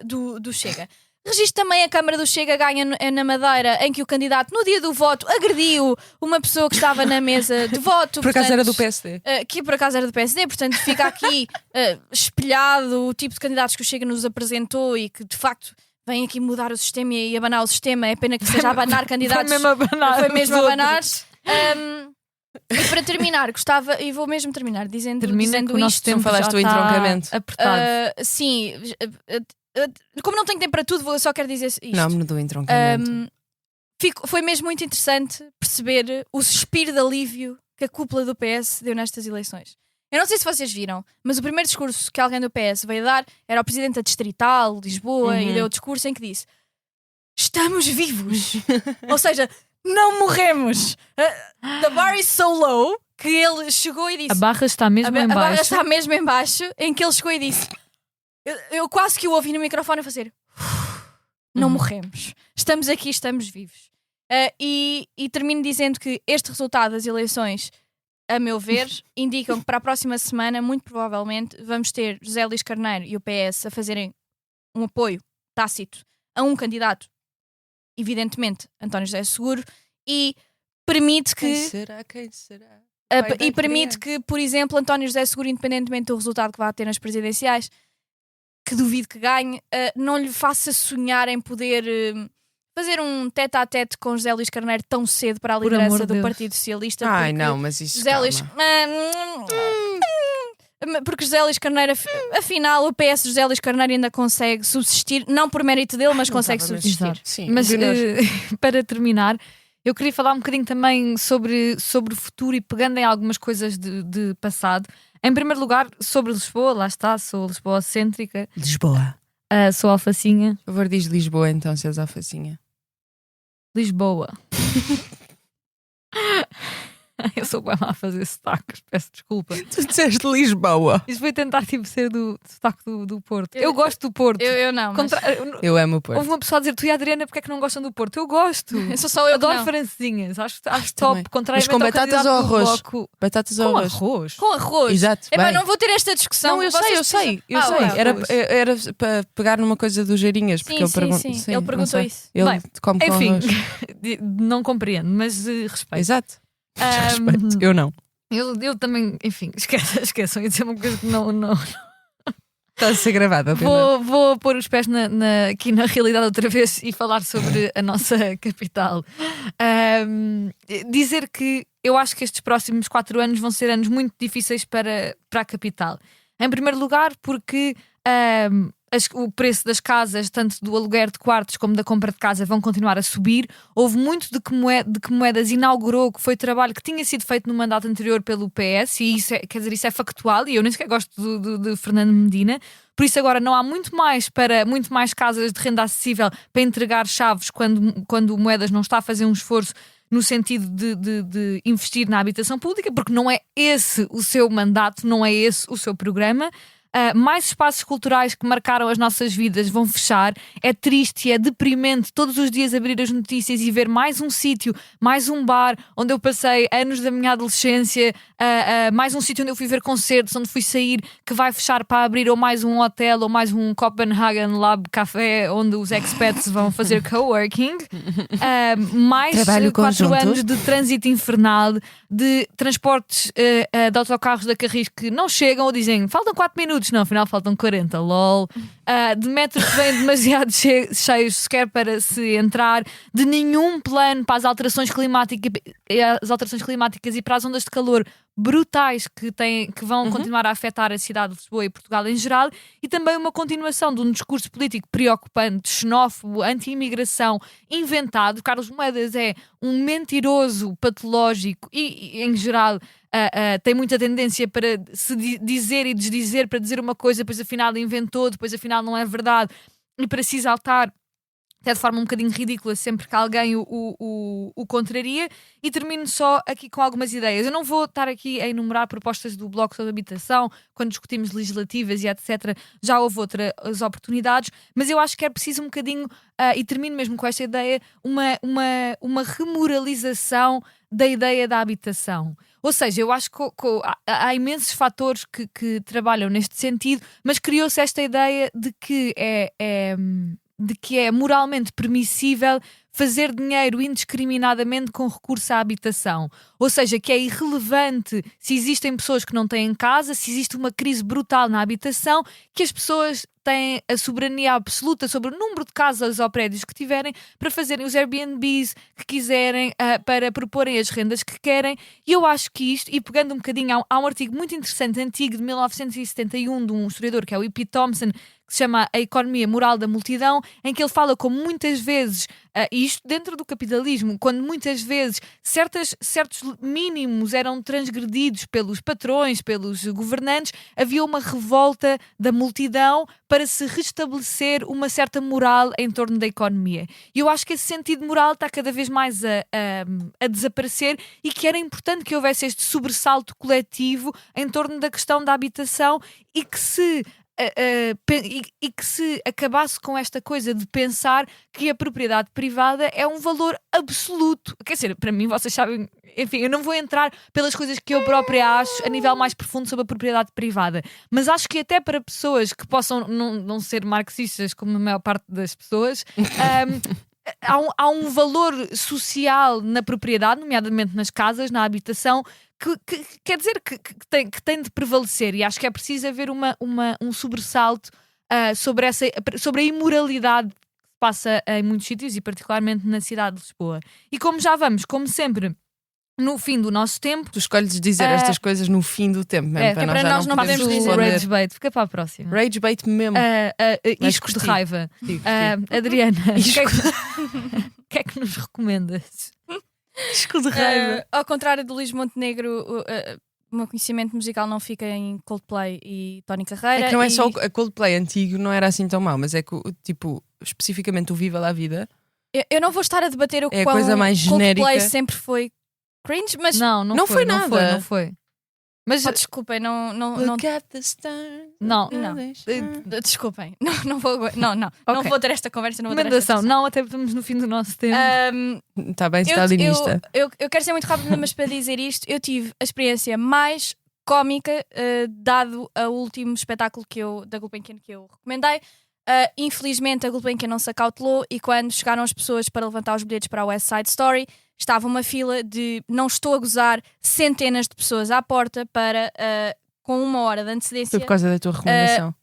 do Chega. Registro também a Câmara do Chega ganha na Madeira, em que o candidato, no dia do voto, agrediu uma pessoa que estava na mesa de voto. Por acaso era do PSD. Que por acaso era do PSD, portanto fica aqui espelhado o tipo de candidatos que o Chega nos apresentou e que de facto vêm aqui mudar o sistema e abanar o sistema. É pena que seja abanar candidatos. Foi mesmo abanar. E para terminar, gostava, e vou mesmo terminar dizendo isto. Não falaste do entroncamento. Sim. Como não tenho tempo para tudo, só quero dizer isto. Não, me do entroncamento. Foi mesmo muito interessante perceber o suspiro de alívio que a cúpula do PS deu nestas eleições. Eu não sei se vocês viram, mas o primeiro discurso que alguém do PS veio dar era o presidente da Distrital, Lisboa, e deu o discurso em que disse: estamos vivos. Ou seja, não morremos. The bar is so low que ele chegou e disse... A barra está mesmo em A barra baixo. está mesmo em baixo, em que ele chegou e disse... Eu quase que o ouvi no microfone a fazer... Não morremos. Estamos aqui, estamos vivos. E termino dizendo que este resultado das eleições, a meu ver, indicam que para a próxima semana, muito provavelmente, vamos ter José Luís Carneiro e o PS a fazerem um apoio tácito a um candidato, evidentemente, António José Seguro, e permite que... Quem será? E permite que, por exemplo, António José Seguro, independentemente do resultado que vá ter nas presidenciais, que duvido que ganhe, não lhe faça sonhar em poder fazer um tete-a-tete com José Luís Carneiro tão cedo para a Por amor liderança de do Deus. Partido Socialista. Ai, porque não, mas isso. José Luís... Porque José Luís Carneiro, afinal, o PS de José Luís Carneiro ainda consegue subsistir, não por mérito dele, mas consegue subsistir. Exato. Sim, Mas Leonor. para terminar, eu queria falar um bocadinho também sobre o futuro e pegando em algumas coisas de passado. Em primeiro lugar, sobre Lisboa, lá está, sou Lisboa-cêntrica, Lisboa. sou alfacinha. Por favor, diz Lisboa então, se és alfacinha. Lisboa. Eu sou bem má a fazer sotaques, peço desculpa. Tu disseste Lisboa. Isso foi tentar ser do sotaque do Porto. Eu gosto do Porto. Eu não, mas... Eu amo o Porto. Houve uma pessoa a dizer, tu e a Adriana, porque é que não gostam do Porto? Eu gosto. Sou só eu que Adoro não. francesinhas. Acho também. top. Contrariamente Mas com ao batatas candidato ou do arroz? Bloco. Batatas ou Com arroz? arroz. Com arroz. Exato, Epá, bem. não vou ter esta discussão. Não, eu Vocês sei. precisam- Ah, Era arroz. para pegar numa coisa dos geirinhas. Porque Sim, ele sim, perguntou. sim. Ele perguntou não sei. isso. Ele Bem, come com Enfim, arroz. não compreendo, mas respeito. Exato. Ahm, Respeito. Eu não. Eu também, enfim, esqueçam. Ia dizer uma coisa que não. Está a ser gravada. Vou pôr os pés aqui na realidade outra vez e falar sobre a nossa capital. Dizer que eu acho que estes próximos 4 anos vão ser anos muito difíceis para a capital. Em primeiro lugar, porque o preço das casas, tanto do aluguer de quartos como da compra de casa, vão continuar a subir. Houve muito de que Moedas inaugurou, que foi trabalho que tinha sido feito no mandato anterior pelo PS, e isso é factual, e eu nem sequer gosto de Fernando Medina. Por isso agora não há muito mais casas de renda acessível para entregar chaves quando o Moedas não está a fazer um esforço no sentido de investir na habitação pública, porque não é esse o seu mandato, não é esse o seu programa. Mais espaços culturais que marcaram as nossas vidas vão fechar. É triste e é deprimente todos os dias abrir as notícias e ver mais um sítio, mais um bar onde eu passei anos da minha adolescência, mais um sítio onde eu fui ver concertos, onde fui sair, que vai fechar para abrir ou mais um hotel ou mais um Copenhagen Lab Café onde os expats vão fazer coworking. Mais Trabalho 4 conjunto. anos de trânsito infernal, de transportes de autocarros da Carris que não chegam ou dizem faltam 4 minutos. Não, afinal faltam 40, lol. De metros que vêm demasiado cheios sequer para se entrar, de nenhum plano para as alterações climáticas e para as ondas de calor brutais que vão continuar a afetar a cidade de Lisboa e Portugal em geral, e também uma continuação de um discurso político preocupante, xenófobo, anti-imigração, inventado. Carlos Moedas é um mentiroso patológico e em geral tem muita tendência para se dizer e desdizer, para dizer uma coisa, depois afinal inventou, depois afinal não é verdade, e para se exaltar até de forma um bocadinho ridícula sempre que alguém o contraria. E termino só aqui com algumas ideias. Eu não vou estar aqui a enumerar propostas do Bloco sobre Habitação, quando discutimos legislativas e etc. Já houve outras oportunidades, mas eu acho que é preciso um bocadinho, e termino mesmo com esta ideia, uma remoralização da ideia da habitação. Ou seja, eu acho que há imensos fatores que trabalham neste sentido, mas criou-se esta ideia de que é moralmente permissível fazer dinheiro indiscriminadamente com recurso à habitação. Ou seja, que é irrelevante se existem pessoas que não têm casa, se existe uma crise brutal na habitação, que as pessoas têm a soberania absoluta sobre o número de casas ou prédios que tiverem para fazerem os Airbnbs que quiserem, para proporem as rendas que querem. E eu acho que isto, e pegando um bocadinho, há um artigo muito interessante, antigo, de 1971, de um historiador que é o E.P. Thompson, que se chama A Economia Moral da Multidão, em que ele fala como muitas vezes, e isto dentro do capitalismo, quando muitas vezes certos mínimos eram transgredidos pelos patrões, pelos governantes, havia uma revolta da multidão para se restabelecer uma certa moral em torno da economia. E eu acho que esse sentido moral está cada vez mais a desaparecer e que era importante que houvesse este sobressalto coletivo em torno da questão da habitação e que se acabasse com esta coisa de pensar que a propriedade privada é um valor absoluto. Quer dizer, para mim, vocês sabem, enfim, eu não vou entrar pelas coisas que eu própria acho a nível mais profundo sobre a propriedade privada, mas acho que até para pessoas que possam não ser marxistas, como a maior parte das pessoas, há um valor social na propriedade, nomeadamente nas casas, na habitação, que quer dizer que tem de prevalecer, e acho que é preciso haver um sobressalto sobre a imoralidade que se passa em muitos sítios e particularmente na cidade de Lisboa. E como já vamos, como sempre, no fim do nosso tempo... Tu escolhes dizer estas coisas no fim do tempo mesmo, para nós não podemos dizer. Rage bait, fica para a próxima. Rage bait mesmo. Isco de raiva. Adriana, o que é que nos recomendas? Isco de raiva. Ao contrário do Luís Montenegro, o meu conhecimento musical não fica em Coldplay e Tony Carreira. É que não é só a Coldplay antigo, não era assim tão mau, mas é que, tipo, especificamente o Viva la Vida. Eu não vou estar a debater o é a quão coisa mais Coldplay genérica. Sempre foi cringe, mas não foi nada. Não foi. Mas desculpem, não. Look at the stars. Não. Desculpem, não vou ter esta conversa. Não vou ter esta não, até estamos no fim do nosso tempo. Está bem, stalinista. Eu quero ser muito rápido, mas para dizer isto, eu tive a experiência mais cómica dado o último espetáculo da Gulbenkian que eu recomendei. Infelizmente a Gulbenkian não se acautelou e quando chegaram as pessoas para levantar os bilhetes para a West Side Story, estava uma fila de, não estou a gozar, centenas de pessoas à porta para, com 1 hora de antecedência. Foi por causa da tua recomendação.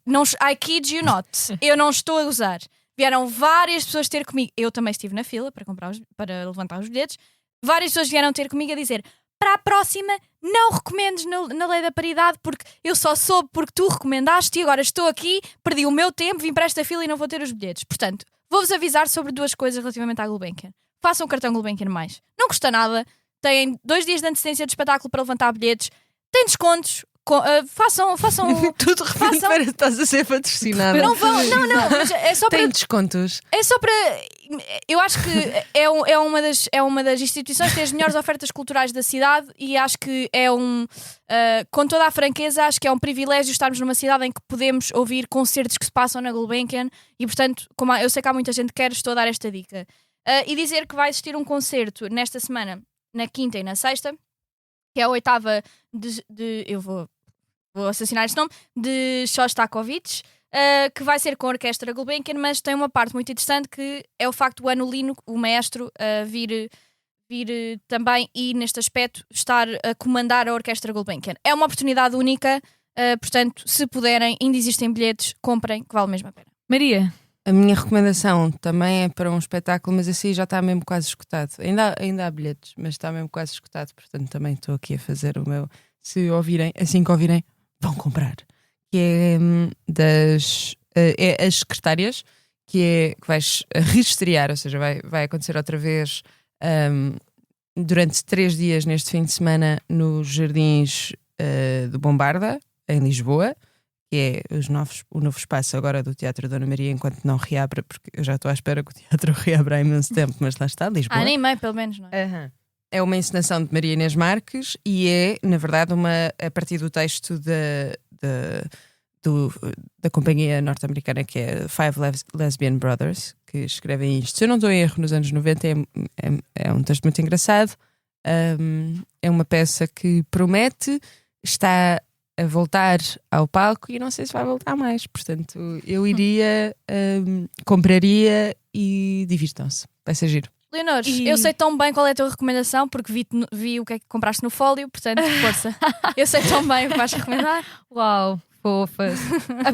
I kid you not. Eu não estou a gozar. Vieram várias pessoas ter comigo. Eu também estive na fila para levantar os bilhetes. Várias pessoas vieram ter comigo a dizer: para a próxima, não recomendes na lei da paridade, porque eu só soube porque tu recomendaste e agora estou aqui, perdi o meu tempo, vim para esta fila e não vou ter os bilhetes. Portanto, vou-vos avisar sobre 2 coisas relativamente à Gulbenkian. Façam o cartão Gulbenkian mais. Não custa nada. Têm 2 dias de antecedência de espetáculo para levantar bilhetes. Têm descontos. Façam. Tudo de repente parece que estás a ser patrocinada. Não vão. Não. Mas é só Tem para. descontos. É só para. Eu acho que é uma das instituições que tem as melhores ofertas culturais da cidade e acho que com toda a franqueza, acho que é um privilégio estarmos numa cidade em que podemos ouvir concertos que se passam na Gulbenkian e, portanto, como eu sei que há muita gente que quer, estou a dar esta dica. E dizer que vai existir um concerto nesta semana, na quinta e na sexta, que é a 8ª eu vou assassinar este nome, de Shostakovich, que vai ser com a Orquestra Gulbenkian, mas tem uma parte muito interessante que é o facto do Anulino, o maestro, vir também e neste aspecto estar a comandar a Orquestra Gulbenkian. É uma oportunidade única, portanto, se puderem, ainda existem bilhetes, comprem, que vale mesmo a pena. Maria? A minha recomendação também é para um espetáculo, mas assim já está mesmo quase esgotado. Ainda há bilhetes, mas está mesmo quase esgotado, portanto também estou aqui a fazer o meu. Se ouvirem, assim que ouvirem, vão comprar. Que é as secretárias, que vais reestrear, ou seja, vai acontecer outra vez durante 3 dias neste fim de semana nos Jardins do Bombarda, em Lisboa. Que é o novo espaço agora do Teatro Dona Maria, enquanto não reabra, porque eu já estou à espera que o teatro reabra há imenso tempo, mas lá está, Lisboa. Nem meio, pelo menos, não é? Uhum. É uma encenação de Maria Inês Marques e é, na verdade, a partir do texto da companhia norte-americana que é Five Lesbian Brothers, que escrevem isto. Se eu não estou em erro, nos anos 90, é um texto muito engraçado. É uma peça que promete, está a voltar ao palco e não sei se vai voltar mais, portanto eu iria, compraria e divirtam-se, vai ser giro. Leonor, eu sei tão bem qual é a tua recomendação porque vi o que é que compraste no Fólio, portanto, força. Eu sei tão bem o que vais recomendar. Uau, Fofas.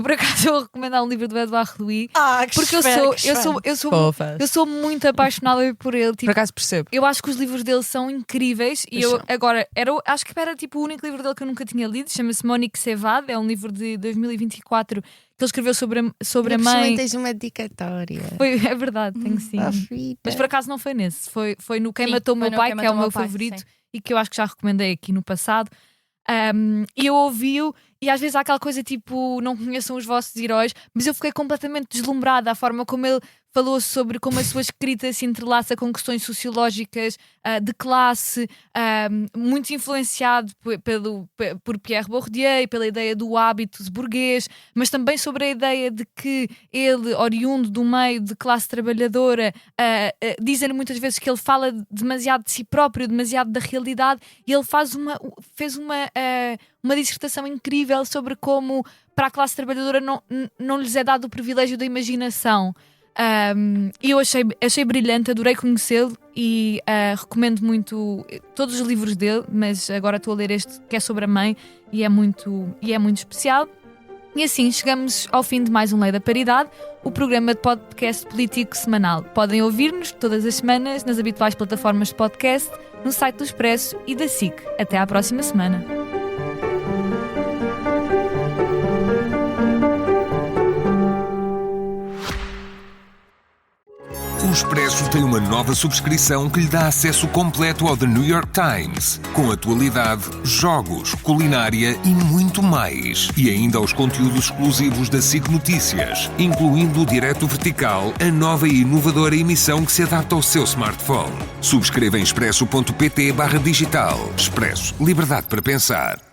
Por acaso eu vou recomendar um livro do Edouard Louis. Que Porque eu sou muito apaixonada por ele. Por Tipo, acaso percebo. eu acho que os livros dele são incríveis. E eu agora, acho que era tipo o único livro dele que eu nunca tinha lido. Chama-se Monique Sévad. É um livro de 2024 que ele escreveu sobre a mãe. Tens uma dedicatória. É verdade, tenho sim. Mas por acaso não foi nesse. Foi no Quem Sim, Matou o foi Meu no Pai, Quem que é o Matou meu o Pai, favorito sim. e que eu acho que já recomendei aqui no passado. E eu ouvi-o e às vezes há aquela coisa tipo, não conheçam os vossos heróis, mas eu fiquei completamente deslumbrada a forma como ele falou sobre como a sua escrita se entrelaça com questões sociológicas de classe, muito influenciado por Pierre Bourdieu e pela ideia do hábito burguês, mas também sobre a ideia de que ele, oriundo do meio de classe trabalhadora, dizem muitas vezes que ele fala demasiado de si próprio, demasiado da realidade, e ele fez uma dissertação incrível sobre como para a classe trabalhadora não lhes é dado o privilégio da imaginação. E eu achei brilhante, adorei conhecê-lo e recomendo muito todos os livros dele, mas agora estou a ler este que é sobre a mãe e é muito especial. E assim chegamos ao fim de mais um Lei da Paridade, o programa de podcast político semanal. Podem ouvir-nos todas as semanas nas habituais plataformas de podcast, no site do Expresso e da SIC. Até à próxima semana. O Expresso tem uma nova subscrição que lhe dá acesso completo ao The New York Times, com atualidade, jogos, culinária e muito mais. E ainda aos conteúdos exclusivos da SIC Notícias, incluindo o Direto Vertical, a nova e inovadora emissão que se adapta ao seu smartphone. Subscreva em expresso.pt/digital. Expresso. Liberdade para pensar.